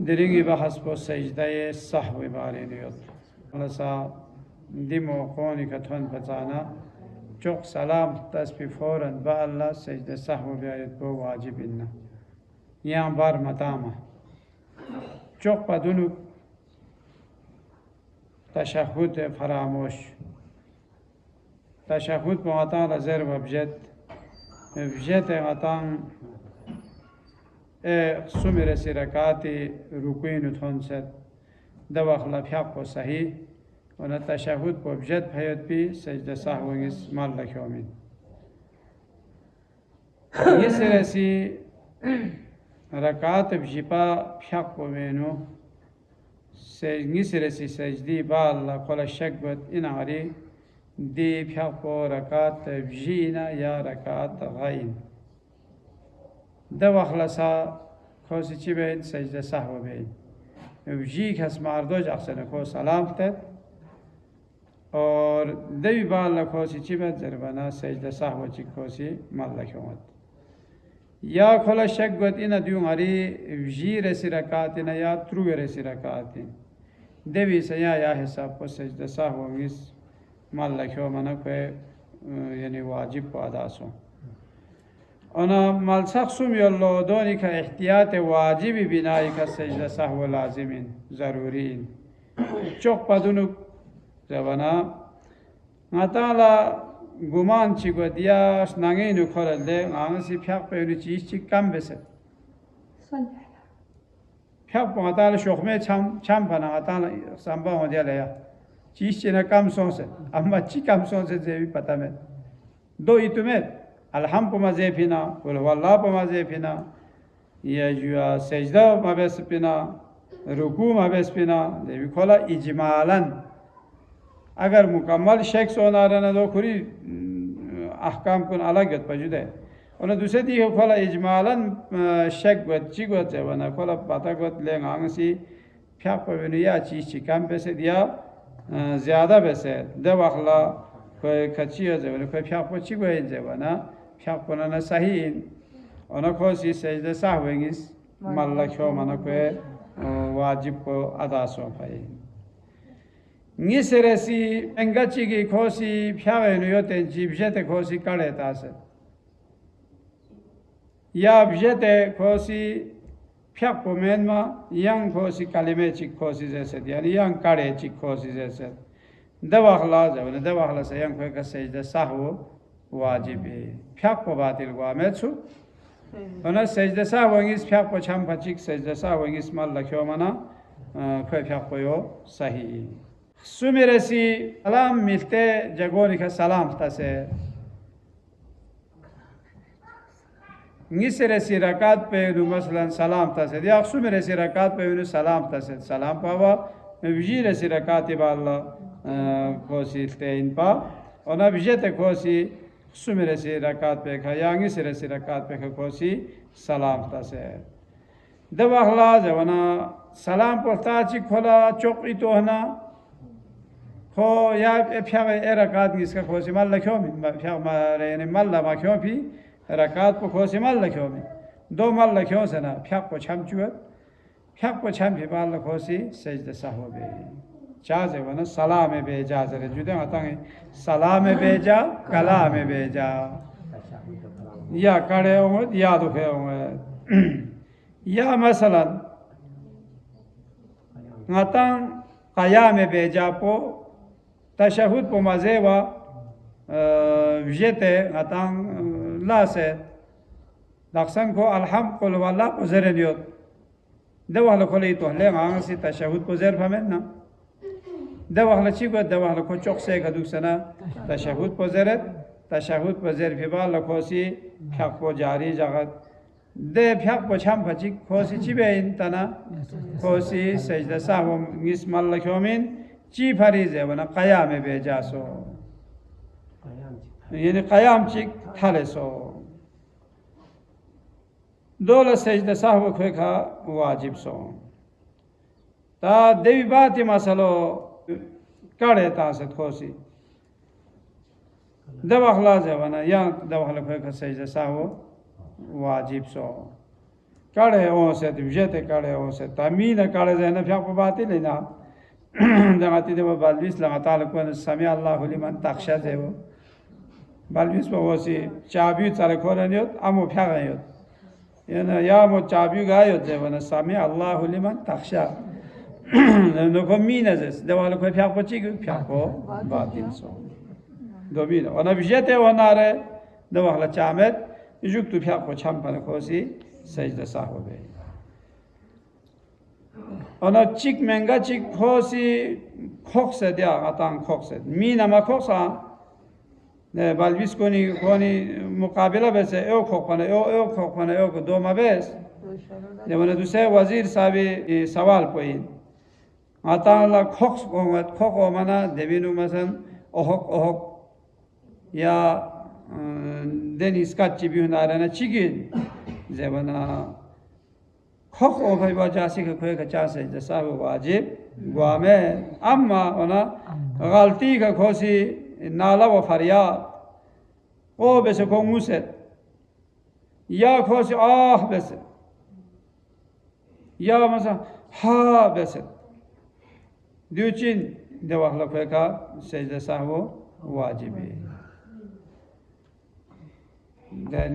Diringi bahas po secdeye sahwi bariniyot. Alasa dimo koni kathon patana çok salam tasbih foran ba Allah secde sahwi bayet po vacib inna. Yan bar matama. Çok padunu teşehhüd faramoş. Teşehhüd po atan lazer vabjet. Vabjet atan سمر سرکاتی رکوین تونست دواخلا فیاق و صحیح و نتشهد با بجد پیاد be سجده سهوگیس مال لکیومین یه سرسی رکات بجیپا فیاق و بینو یه سرسی سجدی با الله قول شک بود این عری دی فیاق و رکات بجینا یا رکات غین دواخلا سا خوشی چی بید سجده سهو بید وجی کس مردوج احسن کو سلام تد اور دوی بالا خوشی چی بید زربانا سجده سهو چی خوشی مالک اومد یا کلا شک گوت اینا دیون هری وجی رسی رکاتین یا ترو رسی رکاتین دوی سیا یا حساب کو سجده سهو میس مالک اومد کو یعنی واجب کو ادا سو أنا ملصق سوم يالله دوني كاحتياط واجبي بناء كسجدة سهو لازمين ضرورين çok padunuk zabana ngatala guman chigo dia nange nu khoralde angsi phyak pe nu chi chi kam bese phyak pa ngatala shokhme cham pana ngatala samba ho dia la ya chi chi na kam sonse amma chi kam sonse je pata me do itumet الحم په مزه پینا ول والله په مزه پینا یا جو سجده ما بس پینا رکوع ما بس پینا دی کلا اجمالا اگر مکمل شک سوناره نه دو خوري احکام کن الگ پجوده اون دوسری دی کلا اجمالا شک بود چی گوت ونه کلا پتا گوت لنگانسی پھاق پونه یا چیز چی کم بسه دیا زیاده بسه دو وقلا کوئی کچیه زونه کوئی پھاق پچی گوین زونه فیاق کنن صحیح آن خوشی سجده سهوگیس مالک هم آن که واجب کو ادا سوپایی نیسرسی انگچی کی خوشی فیاق نیوتن جیبجت خوشی کاره تاسه یا بجت خوشی فیاق پومن ما یان خوشی کلمه چی خوشی زد یعنی یان کاره چی خوشی زد دواخلا زبان دواخلا سیان کوی که سجده سهو واجبه فیاق پو باطل قامت شو اونا سجده سهوگیس فیاق پو چم پچیک سجده سهوگیس مال لکیو منا کوی فیاق پویو صحیح سومی رسی سلام ملتے جگونی که سلام تاسه نیس رسی رکات پیونو مثلا سلام تاسه دیا سومی رسی رکات پیونو سلام تاسه سلام پاوا ویجی رسی رکاتی با الله کوسی تین پا اونا ویجت کوسی سومی رسی رکات پہ کھا یانگی سے رسی رکات پہ کھا کوسی سلام تاسے دو اخلا جوانا سلام پڑھتا چی کھولا چوکی تو ہنا کھو یا پھیاق اے رکات گیس کا کوسی مال لکھو می پھیاق مارے یعنی مال لما کھو پی رکات پہ کوسی مال لکھو می دو مال لکھو سے نا پھیاق پہ چھم چوت پھیاق پہ چھم پی مال لکھوسی سجدہ سہو بے چاہے ورنہ سلام بیجا زره جوده ماتانگی سلام بیجا کلام بیجا یا کڑے ہوں یا دکھے ہوں یا مثلا ماتان قیام بیجا پو تشهد پو مزه و وجته ماتان لاسه داخسن کو الحمد قل والله کو زره نیوت دو حال کلی تو له مانسی تشهد کو زر فهمن نه دو وقت چی بود دو وقت کو چوک سه کدوم سنا تشهد پذیرت تشهد پذیر فیبال لکوسی فیاق پو جاری جگت ده فیاق پو چم پچی کوسی چی به این تنا کوسی سجده سهو میس مال لکومین چی فریزه ونا قیام به جاسو یعنی قیام چی تھله سو دول سجده سهو خوکا واجب سو تا دیوی باتی مسئلو کڑے تاست خوصی دو اخلاص ہے ونا یا دو اخلاص خوکا سجده سهو واجب سو کڑے ہوں سے دوجتے کڑے ہوں سے تامین کڑے زینا فیاق باتی لینا دعاتی دو بالویس لغا تعالی کون سمیع اللہ لمن تخشا زیو بالویس با وسی چابیو چاله کورنیوت امو فیاقیوت یعنی یا مو چابیو گایوت زیو سمیع اللہ لمن تخشا نکو مین ازیس دو اخلاص خوی فیاق با چی گو فیاق با باطل سو دو مین ونا بجیتے وناره دو اخلاص چامد يجوك تو فيها قشام بنكوسي سجدة سهو به. أنا تشيك منغا تشيك خوسي خوكسة ديا عطان خوكسة. مين ما خوكسة نه بالويس كوني مقابلة بس أو خوكنا أو خوكنا أو دوما بس. لما ندوسه وزير سابي سوال بوين. عطان لا خوكس خوكو منا دبينو مثلا أهوك يا deniz kaççı bir hünarına çıkın zevana khok o bhai bajasi ka khoy ka cha sajda sahv wajib guame amma ona galti ka khosi nala wa faryad o bese ko muset ya khosi ah bese ya mesela ha bese diuchin devahla khoy ka sajda sahv wajib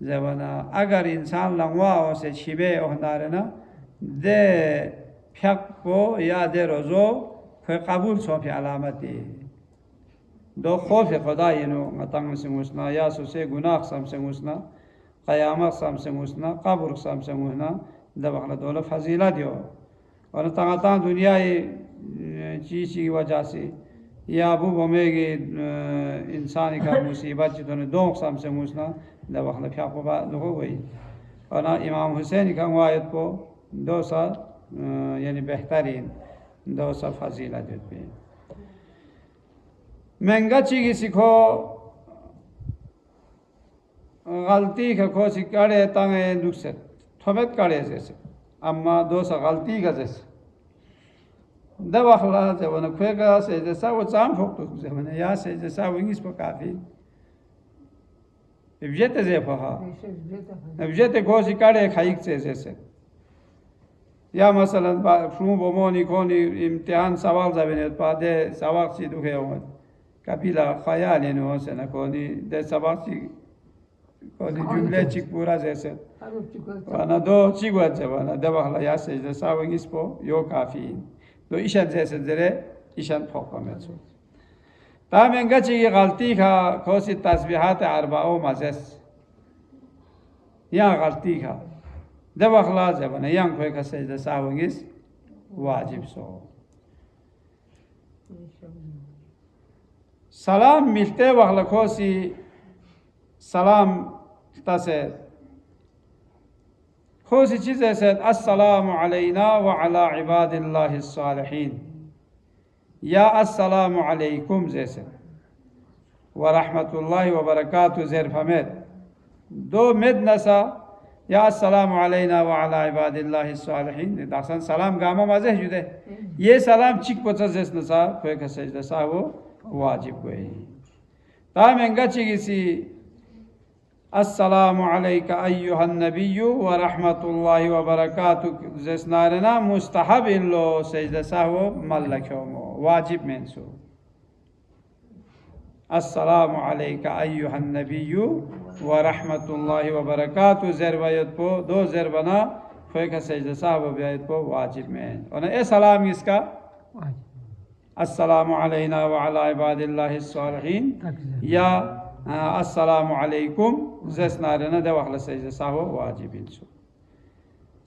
زبانا اگر انسان lingua واسه چیبه اهناره نه ده pack بو یا ده روزو که قبول صوفی علامتی دو خوف خدای نو مطمئن سموسنا یا سوسه گناه سم سموسنا قیامت سم سموسنا قبر سم سموسنا ده بخلا دوله فضیلت یو اور تاتا دنیای چیزی کی وجہ سے یا ابو بمیگی انسانی کا مصیبت جتنے دو سم سموسنا ده بخلا فیاق با دو گوی انا امام حسین کا روایت کو دو سا یعنی بهترین دو سا فضیلت دیت منگا چیزی سیکھو غلطی کا کوسی کرے تانگے دوسرے تھومت کرے جیسے اما دو سا غلطی کا جیسے ده بخلا جوانا کوئی کا سے جیسا وہ چام پھوکتو جوانا یا سے جیسا وہ انگیس پا کافی بجته زیفها بجته گوشی کاره خایک چیزه یا مثلا شما بمونی کنی امتحان سوال زبانید بعد سوال چی دوگه اومد کپیلا خیالی نوسه نکنی ده سوال چی کنی جمله چی پورا زیسه وانا دو چی گوید زبانه ده بخلا یا سجده سوالگیس پو یو کافی دو ایشان زیسه زره ایشان پاکامت شد تامنگا چیزی غلطی کا کوسی تسبیحات اربعو مزس یا غلطی کا دو اخلاص ہے بنا یا کوئی کا سجدہ ساونگیس واجب سو سلام ملتے وقت کوسی سلام تسے کوسی چیز ہے السلام علینا وعلى عباد اللہ الصالحین یا السلام علیکم جیسے ورحمت اللہ وبرکاتہ زیر فمید دو مد نسا یا السلام علینا وعلی عباد اللہ الصالحین داخل سلام گاما مزہ جدے یہ سلام چک پچا جیس نسا کوئی کا سجدہ سا وہ واجب کوئی تام انگا چکی سی السلام علیکہ ایوہ النبی ورحمت اللہ وبرکاتہ جیس نارنا مستحب اللہ سجدہ سا وہ ملکیوں واجب منسو السلام علیکہ ایوہ النبی ورحمت اللہ وبرکاتہ زربیت پو دو زربنا کوئی کا سجدہ صاحب بیت پو واجب من اور اے سلام اس کا السلام علینا وعلی عباد اللہ الصالحین یا السلام علیکم زسنارنا دو اخلا سجدہ صاحب واجب منسو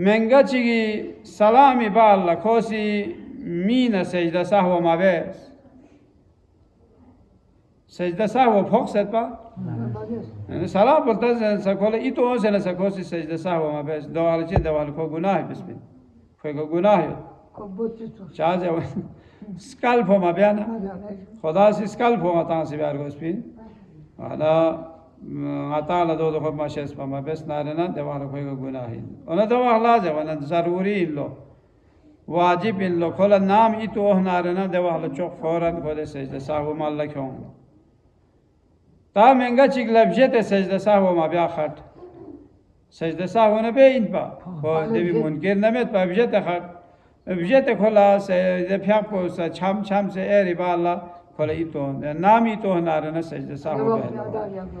menga chigi salami balla khosi mina sajda sahwa mabes sajda sahwa phokset pa salam bolta sa kola ito se na sa khosi sajda sahwa mabes dawal che dawal ko gunah bismil ko gunah chaze scalp ma biana khoda si scalp ma ta se biar gospin ala Atala do do ma shes pa ma bes narena dewa ko gunahin ona dewa Allah jawana zaruri illo wajib illo kola naam itu narena dewa lo chok foran ko de sajda sahu malla khon ta menga chik labjete sajda sahu ma bia khat sajda sahu na be in pa ko devi munkir namet pa bjete khat bjete kola se de phya ko sa cham se eri ba Allah kola itu naam itu narena sajda sahu be